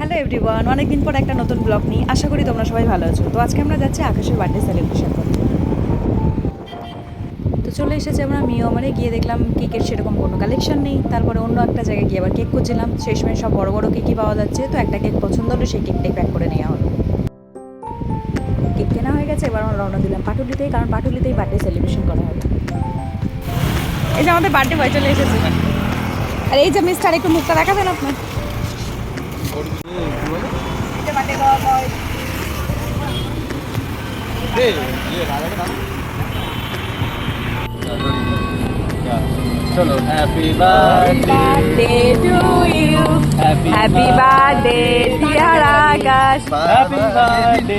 Hello everyone, অনেকদিন পর একটা নতুন ব্লগ নিয়ে আশা করি তোমরা সবাই ভালো আছো। তো আজকে আমরা যাচ্ছি আকাশের বার্থডে সেলিব্রেশন করতে। তো চলে এসেছে আমরা মিওমারে, গিয়ে দেখলাম কেকের সেরকম কোনো কালেকশন নেই। তারপরে অন্য একটা জায়গায় গিয়ে আবার কেক খুঁজছিলাম, শেষমেশ সব বড় বড় কেকই পাওয়া যাচ্ছে। তো একটা কেক পছন্দ হলো, সেই কেকটাই প্যাক করে নেওয়া হলো। কেক কেনা হয়ে গেছে, এবার আমরা রওনা দিলাম পাটুলিতেই, কারণ পাটুলিতেই বার্থডে সেলিব্রেশন করা হবে। এই যে আমাদের বার্থডে বয় চলে এসেছে, আর এই যে মিস্টার, একটু মুখটা দেখাবেন আপনার। चलो happy birthday to you, happy birthday dear Akash, happy birthday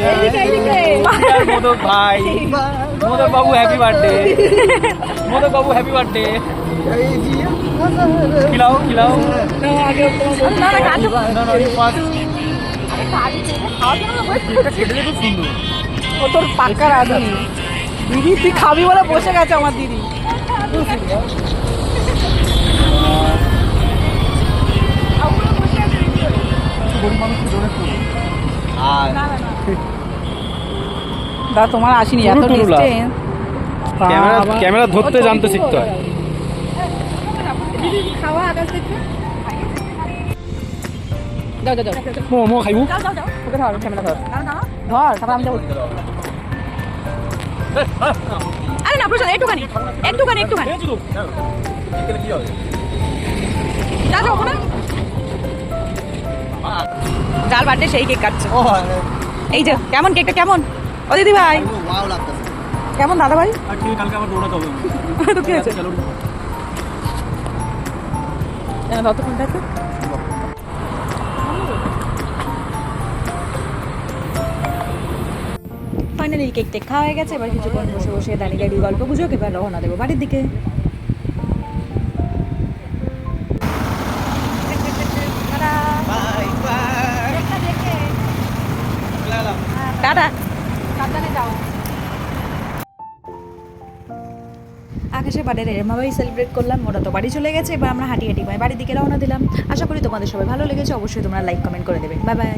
Modak भाई, मोदक बाबू हैप्पी बर्थडे, मोदक बाबू हैप्पी बर्थडे। खिलाओ खिलाओ ও তোর পাক্কা রাধি দিদি, তুই খাবি বলে বসে গেছে আমার দিদি। দা তোমার আসেনি এত ডিস্টেন্স, ক্যামেরা ধরতে জানতে শিখতে হয়। খাওয়া আকাশ দেখতে যাও যাও যাও, মোমো খাইবো। ওকে ধর, ক্যামেরা ধর ধর, তারপর আমি যাবো। আরে না প্রশান্ত, একটুখানি একটুখানি একটুখানি যা যাও না। যার বার্থডে সেই কেক কাটছে। এই যে কেমন কেকটা, কেমন ও দিদি ভাই, কেমন দাদা ভাই? কালকে আবার দৌড়াতে হবে। তো কি হয়েছে, ততক্ষণ দেখো। ফাইনালি কেক টেক খাওয়া হয়ে গেছে, এবার কিছুক্ষণ বসে বসে দাঁড়িয়ে দাঁড়িয়ে গল্প গুজব, এবার রওনা দেবো বাড়ির দিকে। টাটা, সাবধানে যাও। আকাশের বার্থডে এরমভাবেই সেলিব্রেট করলাম, ওরা তো বাড়ি চলে গেছে, এবার আমরা হাঁটি হাঁটি বাড়ির দিকে রওনা দিলাম। আশা করি তোমাদের সবাই ভালো লেগেছে, অবশ্যই তোমরা লাইক কমেন্ট করে দেবে। Bye bye.